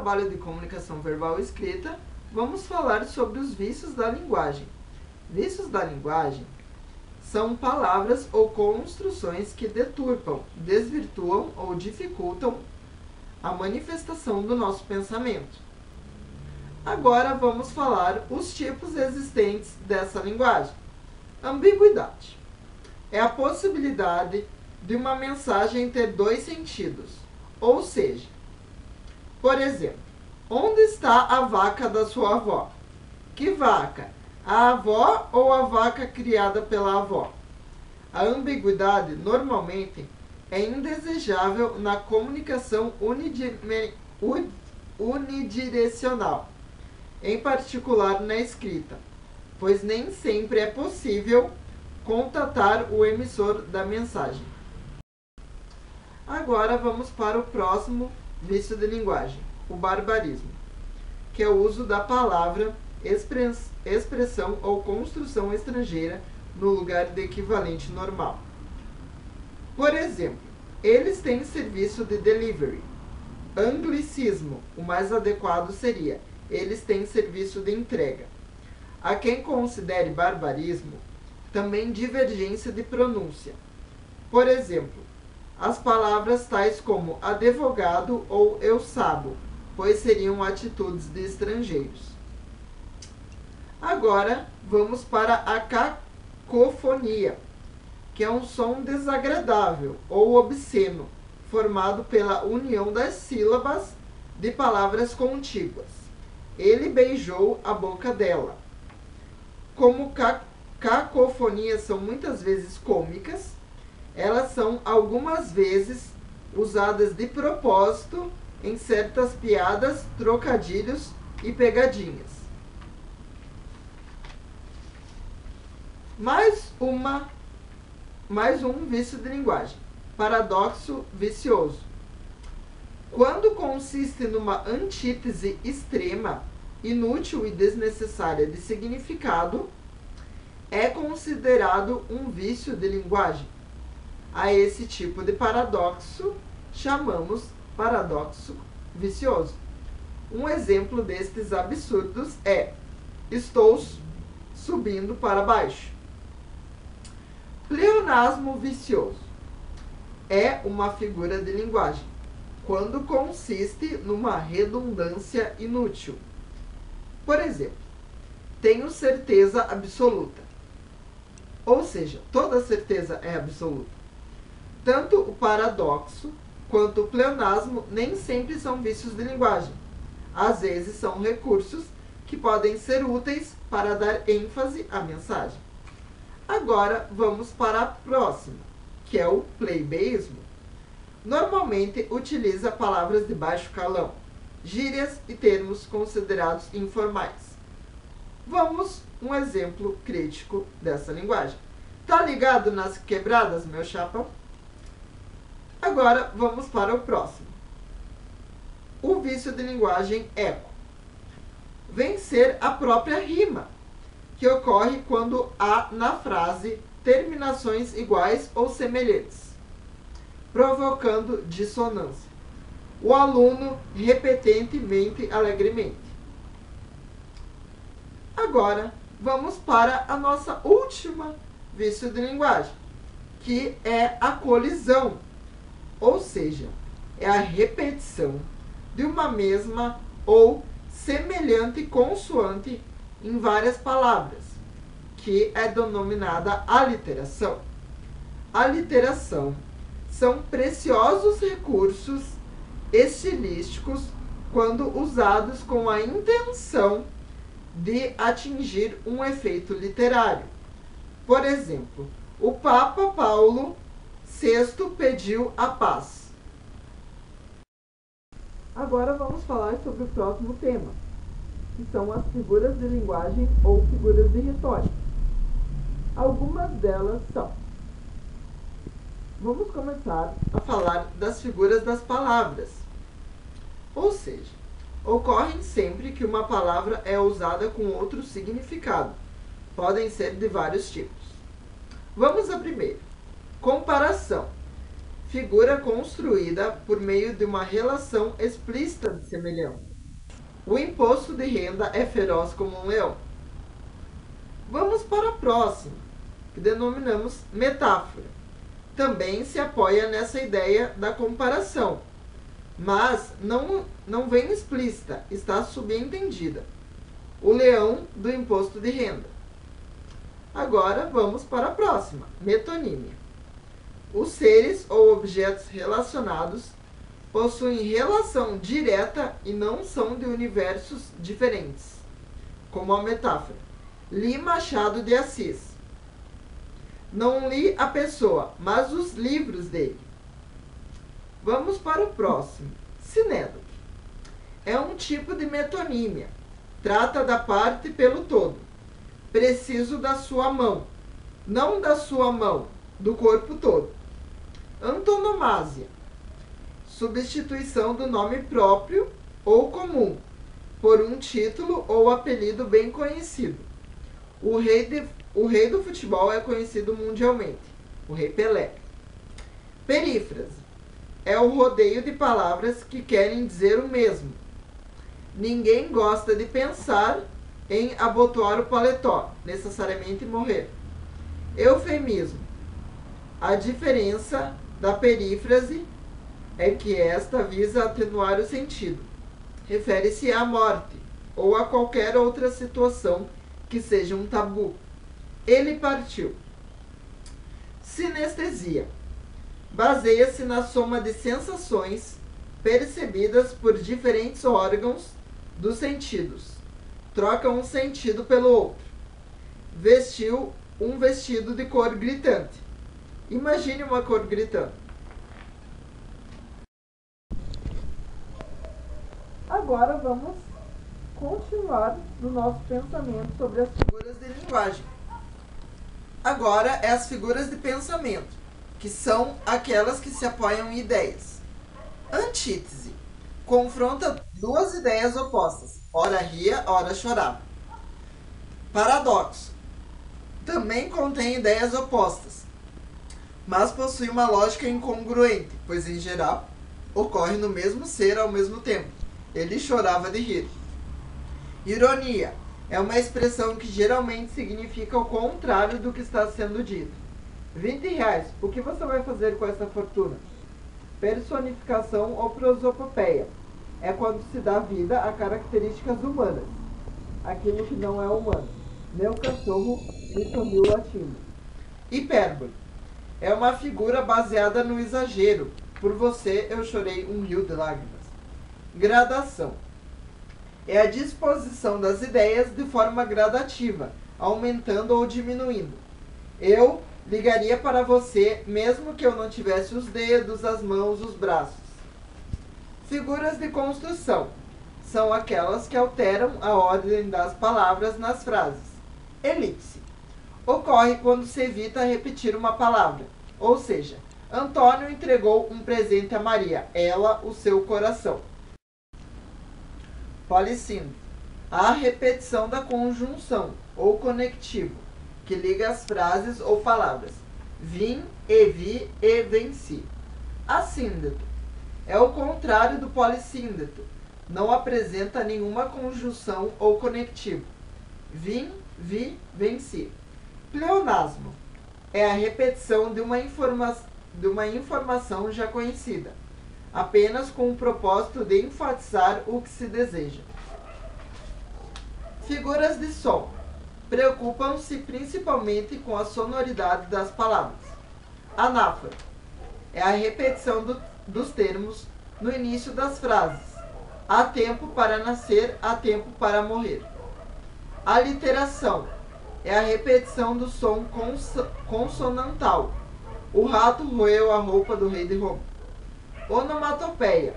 trabalho de comunicação verbal e escrita, vamos falar sobre os vícios da linguagem. Vícios da linguagem são palavras ou construções que deturpam, desvirtuam ou dificultam a manifestação do nosso pensamento. Agora vamos falar os tipos existentes dessa linguagem. Ambiguidade é a possibilidade de uma mensagem ter dois sentidos, ou seja, por exemplo, onde está a vaca da sua avó? Que vaca? A avó ou a vaca criada pela avó? A ambiguidade normalmente é indesejável na comunicação unidirecional, em particular na escrita, pois nem sempre é possível contatar o emissor da mensagem. Agora vamos para o próximo vício de linguagem, o barbarismo, que é o uso da palavra, expressão ou construção estrangeira no lugar de equivalente normal. Por exemplo, eles têm serviço de delivery. Anglicismo, o mais adequado seria, eles têm serviço de entrega. Há quem considere barbarismo também divergência de pronúncia. Por exemplo, as palavras tais como advogado ou eu sabo, pois seriam atitudes de estrangeiros. Agora vamos para a cacofonia, que é um som desagradável ou obsceno, formado pela união das sílabas de palavras contíguas. Ele beijou a boca dela. Como cacofonias são muitas vezes cômicas, elas são algumas vezes usadas de propósito em certas piadas, trocadilhos e pegadinhas. Mais um vício de linguagem, paradoxo vicioso. Quando consiste numa antítese extrema, inútil e desnecessária de significado, é considerado um vício de linguagem. A esse tipo de paradoxo chamamos paradoxo vicioso. Um exemplo destes absurdos é: estou subindo para baixo. Pleonasmo vicioso é uma figura de linguagem quando consiste numa redundância inútil. Por exemplo, tenho certeza absoluta. Ou seja, toda certeza é absoluta. Tanto o paradoxo quanto o pleonasmo nem sempre são vícios de linguagem. Às vezes são recursos que podem ser úteis para dar ênfase à mensagem. Agora vamos para a próxima, que é o plebeísmo. Normalmente utiliza palavras de baixo calão, gírias e termos considerados informais. Vamos um exemplo crítico dessa linguagem. Tá ligado nas quebradas, meu chapa? Agora vamos para o próximo. O vício de linguagem eco. Vencer a própria rima, que ocorre quando há na frase terminações iguais ou semelhantes, provocando dissonância. O aluno repetentemente, alegremente. Agora vamos para a nossa última vício de linguagem, que é a colisão. Ou seja, é a repetição de uma mesma ou semelhante consoante em várias palavras, que é denominada aliteração. Aliteração são preciosos recursos estilísticos quando usados com a intenção de atingir um efeito literário. Por exemplo, o Papa Paulo VI pediu a paz. Agora vamos falar sobre o próximo tema, que são as figuras de linguagem ou figuras de retórica. Algumas delas são: vamos começar a falar das figuras das palavras. Ou seja, ocorrem sempre que uma palavra é usada com outro significado. Podem ser de vários tipos. Vamos à primeira. Comparação. Figura construída por meio de uma relação explícita de semelhança. O imposto de renda é feroz como um leão. Vamos para a próxima, que denominamos metáfora. Também se apoia nessa ideia da comparação, mas não vem explícita, está subentendida. O leão do imposto de renda. Agora vamos para a próxima, metonímia. Os seres ou objetos relacionados possuem relação direta e não são de universos diferentes, como a metáfora. Li Machado de Assis. Não li a pessoa, mas os livros dele. Vamos para o próximo, sinédoque. É um tipo de metonímia. Trata da parte pelo todo. Preciso da sua mão. Não da sua mão, do corpo todo. Antonomásia. Substituição do nome próprio ou comum por um título ou apelido bem conhecido. O rei do futebol é conhecido mundialmente, o Rei Pelé. Perífrase. É o rodeio de palavras que querem dizer o mesmo. Ninguém gosta de pensar em abotoar o paletó, necessariamente morrer. Eufemismo. A diferença da perífrase é que esta visa atenuar o sentido. Refere-se à morte ou a qualquer outra situação que seja um tabu. Ele partiu. Sinestesia. Baseia-se na soma de sensações percebidas por diferentes órgãos dos sentidos. Troca um sentido pelo outro. Vestiu um vestido de cor gritante. Imagine uma cor gritante. Agora vamos continuar no nosso pensamento sobre as figuras de linguagem. Agora é as figuras de pensamento, que são aquelas que se apoiam em ideias. Antítese. Confronta duas ideias opostas. Ora ria, ora chorava. Paradoxo. Também contém ideias opostas, mas possui uma lógica incongruente, pois em geral ocorre no mesmo ser ao mesmo tempo. Ele chorava de rir. Ironia. É uma expressão que geralmente significa o contrário do que está sendo dito. R$20. O que você vai fazer com essa fortuna? Personificação ou prosopopeia. É quando se dá vida a características humanas. Aquilo que não é humano. Meu cachorro me sorriu latindo. Hipérbole. É uma figura baseada no exagero. Por você eu chorei um rio de lágrimas. Gradação. É a disposição das ideias de forma gradativa, aumentando ou diminuindo. Eu ligaria para você, mesmo que eu não tivesse os dedos, as mãos, os braços. Figuras de construção. São aquelas que alteram a ordem das palavras nas frases. Elipse. Ocorre quando se evita repetir uma palavra. Ou seja, Antônio entregou um presente a Maria, ela o seu coração. Policíndro. A repetição da conjunção ou conectivo, que liga as frases ou palavras. Vim, e vi, e venci. Assíndeto. É o contrário do polissíndeto. Não apresenta nenhuma conjunção ou conectivo. Vim, vi, venci. Pleonasmo. É a repetição de uma informação já conhecida, apenas com o propósito de enfatizar o que se deseja. Figuras de som. Preocupam-se principalmente com a sonoridade das palavras. Anáfora. É a repetição dos termos no início das frases. Há tempo para nascer, há tempo para morrer. Aliteração. É a repetição do som consonantal. O rato roeu a roupa do rei de Roma. Onomatopeia.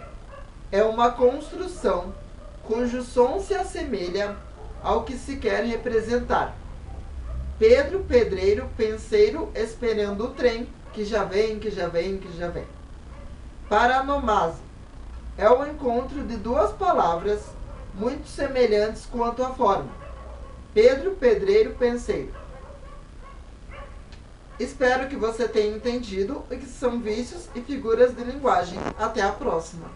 É uma construção cujo som se assemelha ao que se quer representar. Pedro, pedreiro, penseiro, esperando o trem, que já vem, que já vem, que já vem. Paranomase. É o encontro de duas palavras muito semelhantes quanto à forma. Pedro, pedreiro, penseiro. Espero que você tenha entendido o que são vícios e figuras de linguagem. Até a próxima!